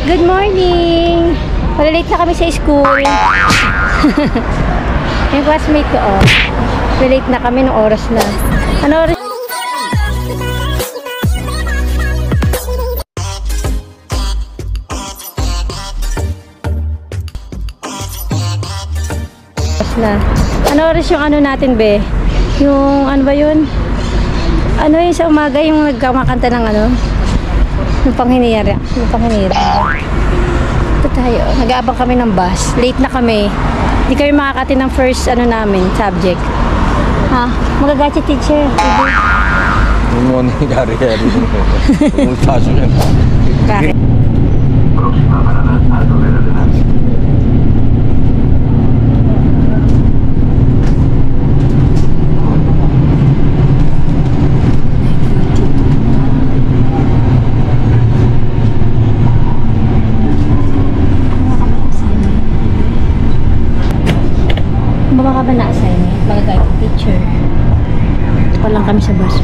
Good morning! Malilate na kami sa school. Yung classmate ko, oh. Malilate na kami ng oras na. Ano oras? Na. Ano oras yung ano natin, be? Yung ano ba yun? Ano yung sa umaga yung nagkamakanta ng ano? Yung panghinira. Yung panghinira. Ito tayo. Nag-aabang kami ng bus. Late na kami. Hindi kami makakati ng first ano namin, subject. Ha? Magagachi teacher. Yung mga nangyari-yari. Multaso yan. Bakit? Próxima parada, Alto de la Adelante. Baka ba na-assignment? Magagachi teacher. Ito pa lang kami sa bus.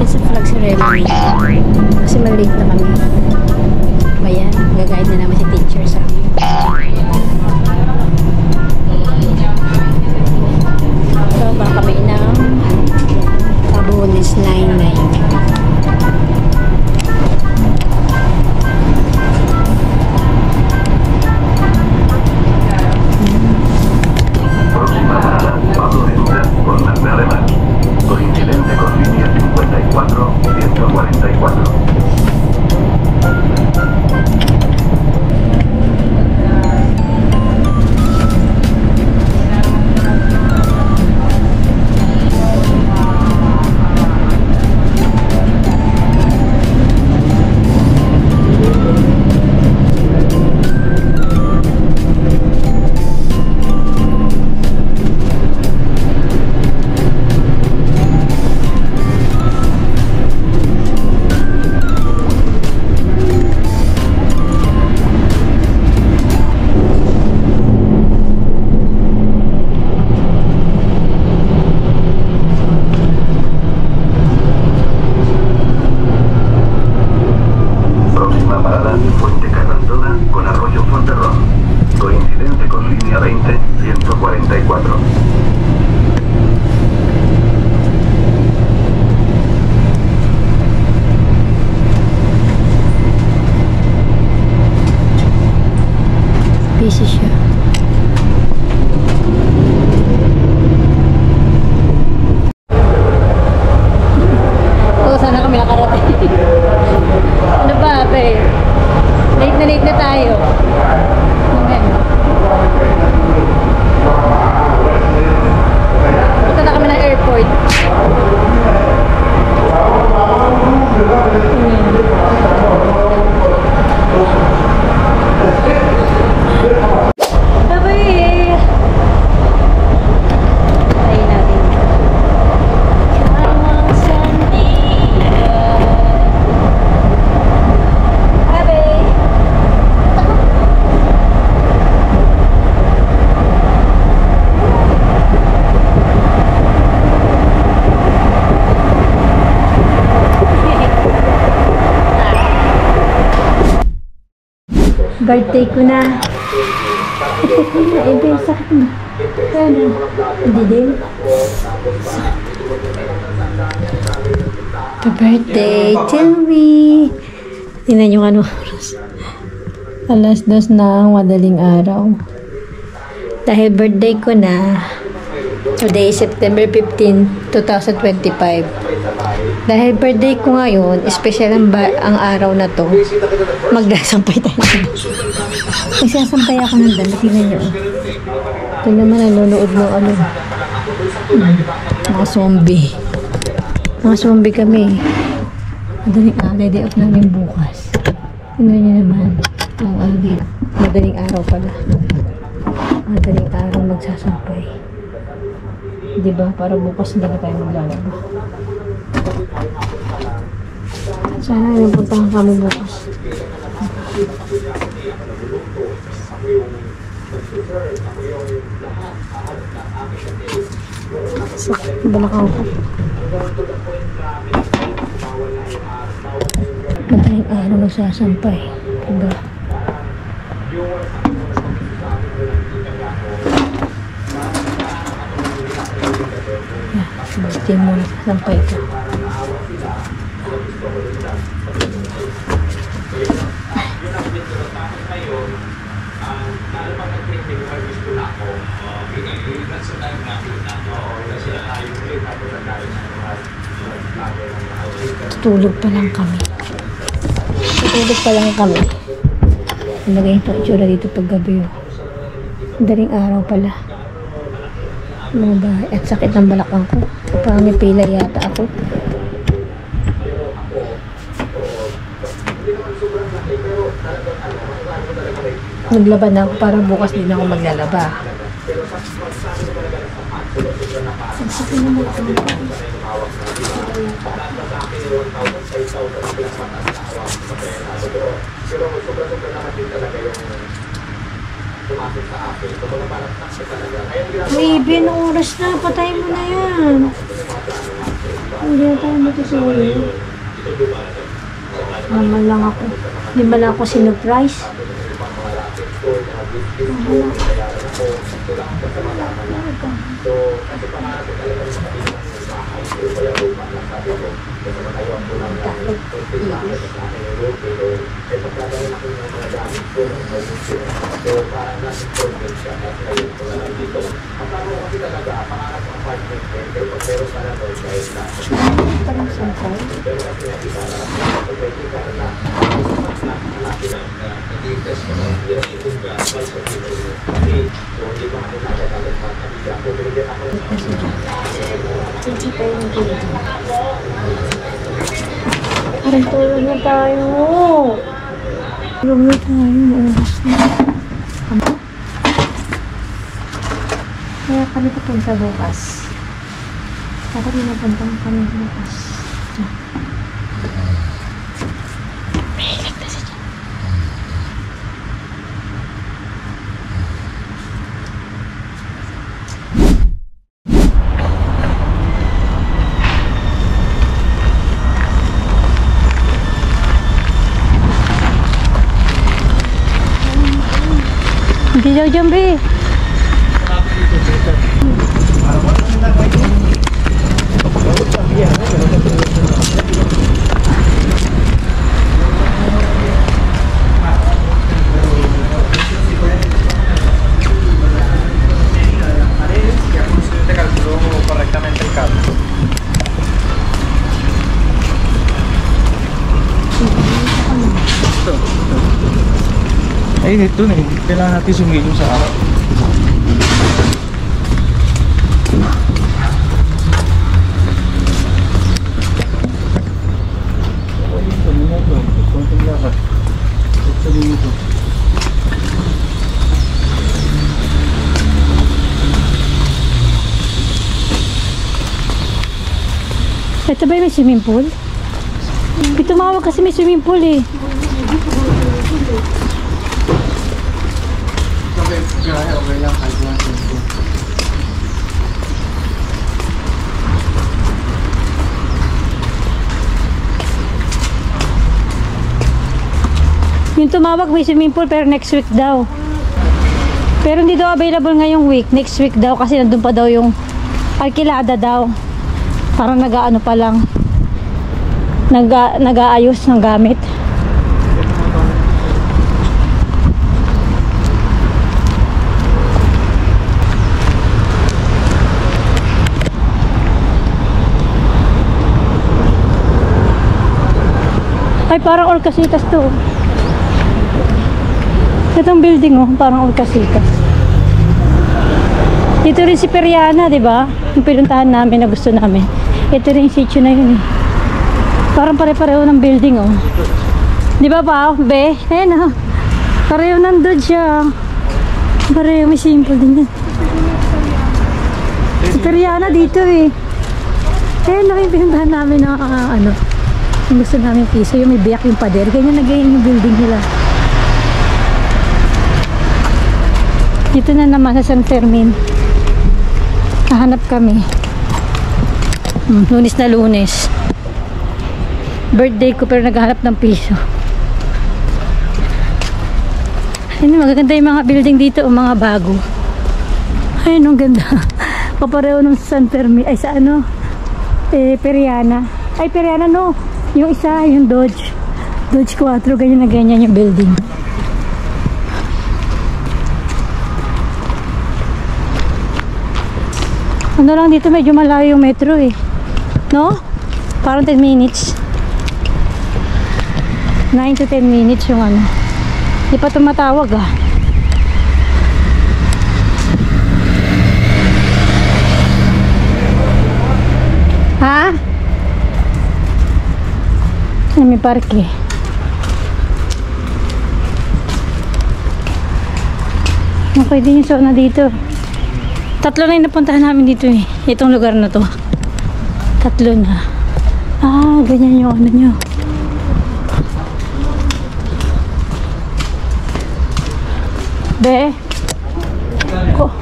Sa flag ceremony kasi malate na kami. Ayan, gagayad na naman si teacher sa amin. So, baka kami ng Tabones 99. Próxima parada, Pablo Entra, con las de Alemán. Coincidente con línea 54-144. Busy siya. Oo, sana kami nakarating. Ano ba, be? Late na tayo. Okay. Punta na kami ng airport. Birthday ko na. Ebe, sakit na. Kaya hindi din. Happy birthday to me. Tingnan yung ano oras. 2:00 na madaling araw. Dahil birthday ko na. Today, September 15, 2025. Dahil birthday ko ngayon, special ang araw na to. Magdasampay tayo. Magsasampay ako ng damit. Tingnan nyo. Ito naman nanonood ng ano. Mga zombie. Mga zombie kami. Madaling day off namin bukas. Tingnan nyo naman. Madaling araw pala. Madaling araw magsasampay. Diba? Para bukas hindi na tayo maglalaba. Sana may puntahan kami bukas. Sakit ang balakang ko. Madaling araw nagsasampay. Diba? Hindi mo nagsasampay ka. Tutulog pa lang kami. Nagay ito itsura dito pag gabi. Daling araw pala. Mga bahay. At sakit ng balakang ko. Parang may pila yata ako. Naglaba na ako para bukas din ako maglalaba. Ang sakit ng balakang ko. Baby, anong oras na? Patay mo na yan. Hindi na tayo matutulog. Naman lang ako. Hindi ba lang ako sinurprise? Parang tulog na tayo. Tulog na tayo. Oras na. Kaya kami papunta bukas. Bakit na napunta kami bukas? May ligtas siya. Hindi daw dyan, be. Ay, ito na. Kailangan natin sumilong sa araw. Ito ba yung may swimming pool? Tumawag kasi may swimming pool eh. Okay lang, kahit lang ito. Yung tumawag may swimming pool pero next week daw. Pero hindi daw available ngayong week. Next week daw kasi nandun pa daw yung alkilada daw. Parang nag-aano pa lang. Nag-aayos ng gamit. Ay, parang Orcasitas to. Itong building oh, parang Orcasitas. Dito rin si Periana, di ba? Yung pinuntahan namin na gusto namin. Ito rin yung sitio na yun eh. Parang pare-pareho ng building oh. Di ba pa? Be? Ayan oh. Pareho nandun siya. Pareho, may simple din yan. Si Periana dito eh. Ayan na yung pinuntahan namin na ano. Ang gusto namin piso, yung may biyak yung pader. Ganyan na ganyan yung building nila. Dito na naman sa San Fermin. Hahanap kami. Lunes na Lunes. Birthday ko pero naghahanap ng piso. Ayun, magaganda yung mga building dito o mga bago. Ayun, ang ganda. Kapareho ng San Fermin. Ay, sa ano? Periana. Ay, Periana no. Yung isa, yung Dodge. Dodge 4, ganyan na ganyan yung building. Ano lang dito, medyo malayo yung metro eh. No? Parang 10 minutes. 9 to 10 minutes yung ano. Di pa tumatawag ah. Ha? May parke. Okay din yung sauna dito. Tatlo na yung napuntahan namin dito eh. Itong lugar na to. Tatlo na. Ah, ganyan yung ano nyo. Be. Ko.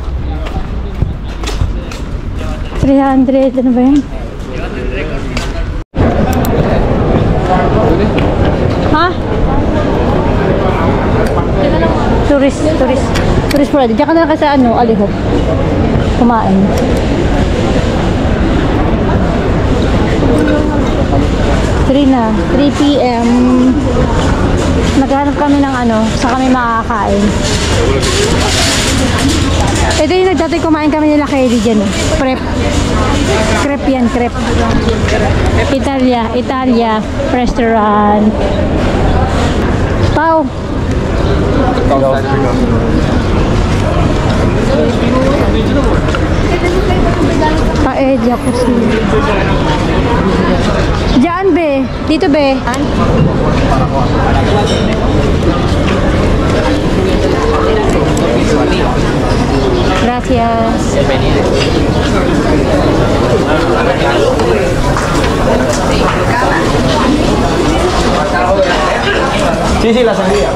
300. Ano ba yan? Ha? Tourist for diyan ka na lang sa ano, Alihok. Kumain. Na, 3 PM. Naghanap kami ng ano, sa kami makakain. Ito yung nagdatay kumain kami nila Kylie dyan. Prep. Crepe yan, crepe. Italia restaurant. Pau. Paella po siya. Diyan be. Dito be. Gracias. Sí, sí, la sangría.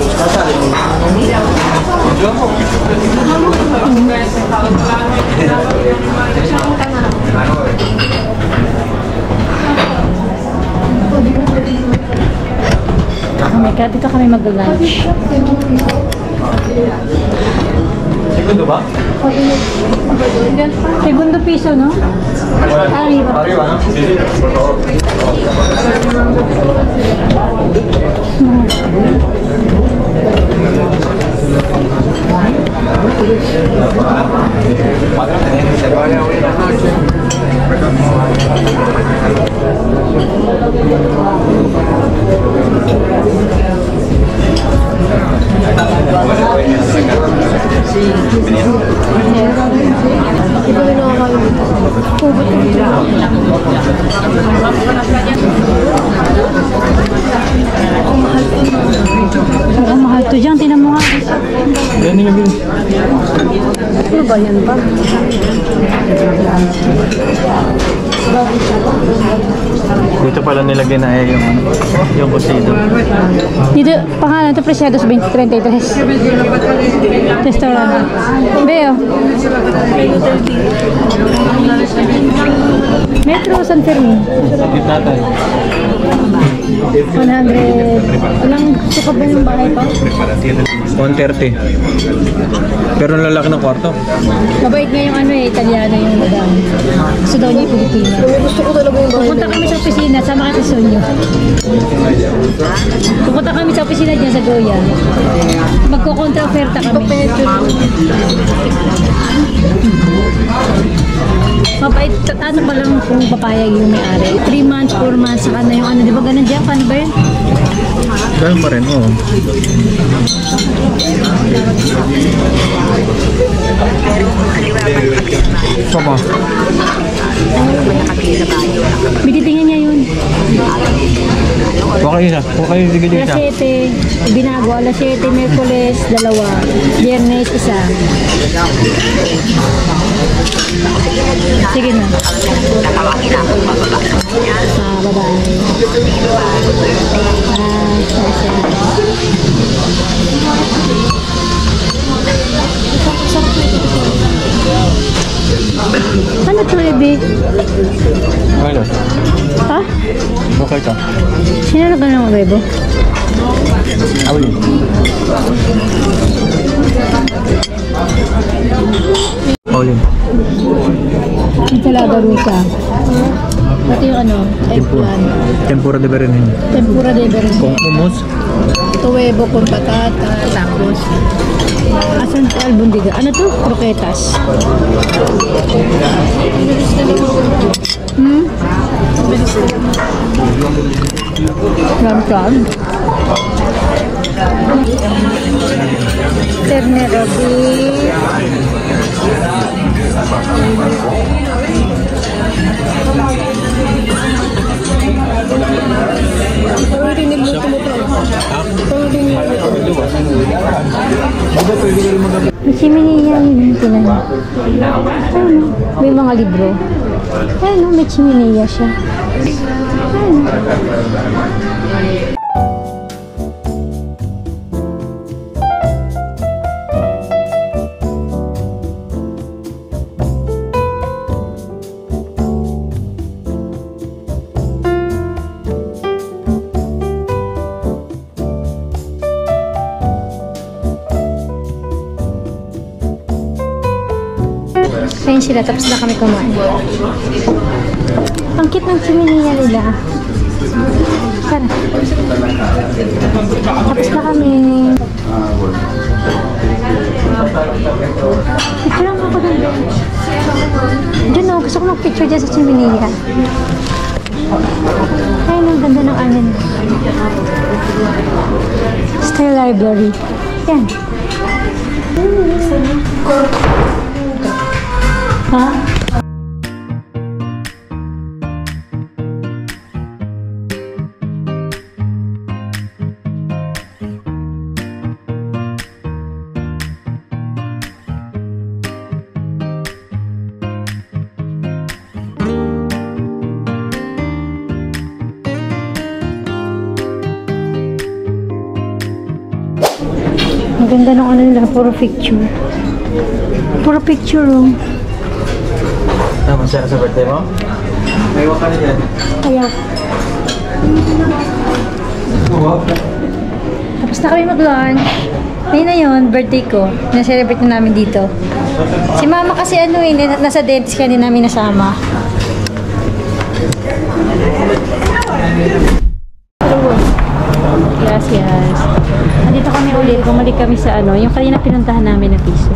Oh my God, dito kami mag-lunch. Segundo ba? Segundo piso, no? Arriba. Arriba, ¿no? Sí, sí, por favor. Ang mahal to dyan, tinan mo nga. Yan yung bin. Ano ba yan ba? Dito pala nilagay na yung kusido. Dito, pangalan ito, Preciados 2033. Restaurant. Beo. Metro San Fermin. Gitna tayo. 100. Walang suka ba yung bahay pa? 130. Pero lalaki ng kwarto. Mabait nga yung ano eh, Italiano yung madam. Gusto daw niya yung Pilipino. Gusto ko talaga yung bahay. Pupunta kami sa opisina, sama ka sa Sonyo. Pupunta kami sa opisina dyan sa Goya. Magkukontra-oferta kami. Mabait, ano pa lang kung papayag yung may-ari. 3 months, 4 months, saka na yung ano, di ba ganun dyan? Paano ba yun? Ganun pa rin, oo. Sama. Binitingnan niya yun. Huwag kayo sigilin Alas siya. 7, binago. Alas 7, Merkules, 2. Biyernes, 1. Sige na. Bye-bye. Ano to, Ebe? Ano? Ha? Okay ka. Sino na ganun ang bebo? Awalin. Awalin. Ensalada rusa. Ito yung ano, eggplant. Tempura de berenjen. Tempura de berenjen. Kung hummus. Ito huevo con patata. Tapos, asan ito albundiga? Ano to? Croquetas. Ram-ram. Ternero beef. May chiminiya yun yung tinan. Ayun, may mga libro. Ayun, may chiminiya siya. Ayun. Ayun sila, tapos na kami kumain. Ang cute ng chiminiya nila. Tara. Tapos na kami. Picture lang ako doon. Diyan o, gusto ko mag-picture dyan sa chiminiya. Ayun, ang ganda ng amin. Style library. Yan. Ha? Ang ganda ng ano nila, puro picture. Puro picture, oh. Tama siya sa birthday mo? May iwan ka na dyan. Ayaw. Tapos na kami mag-lunch. Ngayon na yun, birthday ko. Na-celebrate na namin dito. Si mama kasi ano eh, nasa dentist kaya din namin nasama. Gracias. Nandito kami ulit. Bumalik kami sa ano, yung kanina pinuntahan namin na piso.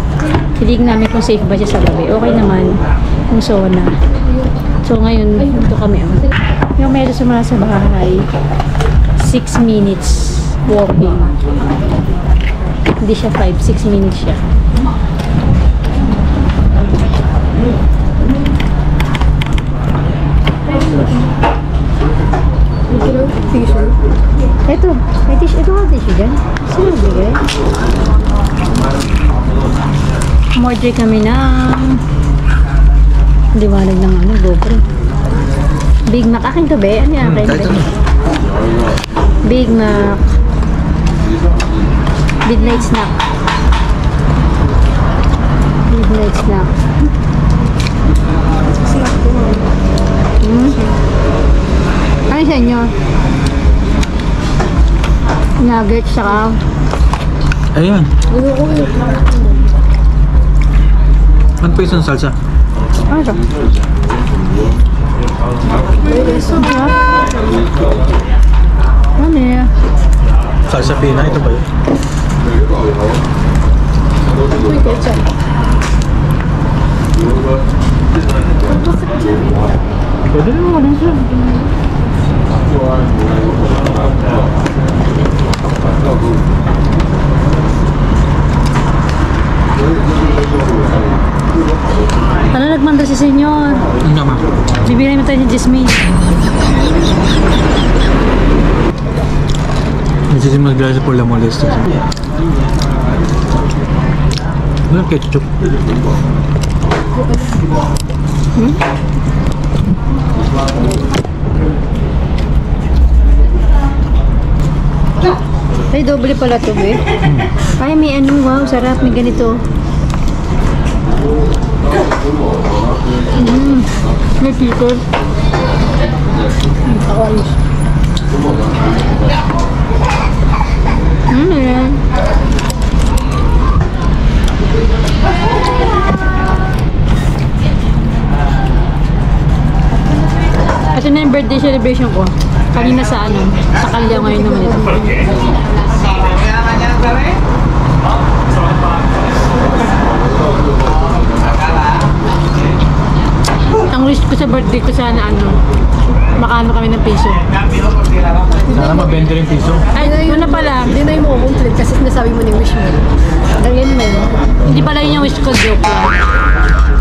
Hilig namin kung safe ba siya sa gabi. Okay naman. Kung sauna. So ngayon, dito kami. Yung medyo sumala sa bahay. 6 minutes walking. Hindi siya 5, 6 minutes siya. Ito, may tissue. Ito ang tissue dyan. Sino bigay? Umorder kami ng liwanag ng ano, GoPro. Big Mac. Akin to, be? Ano yung akin? Big Mac. Midnight snack. Midnight snack. Ano sa inyo? Nuggets, saka Ayan. 1 peso ng salsa. ano ito? Ano yan? Salsa pina, ito ba yun? Pwede naman siya. Muchísimas gracias por la molestia. Walang ketchup. Ay, doble pala to, be. Ay, may ano, wow, sarap. May ganito. May pickle. Ayos. Ayan. Ito na yung birthday celebration ko. Kanina sa sa Kalya, ngayon naman ito. Ang wish ko sa birthday ko sana makaano kami ng piso. Sana mabenta rin piso. Ay, yun na pala. Hindi na yung makukumplit kasi sinasabi mo ni wish mo. Ganyan mo yun. Hindi pala yun yung wish ko, joke lang.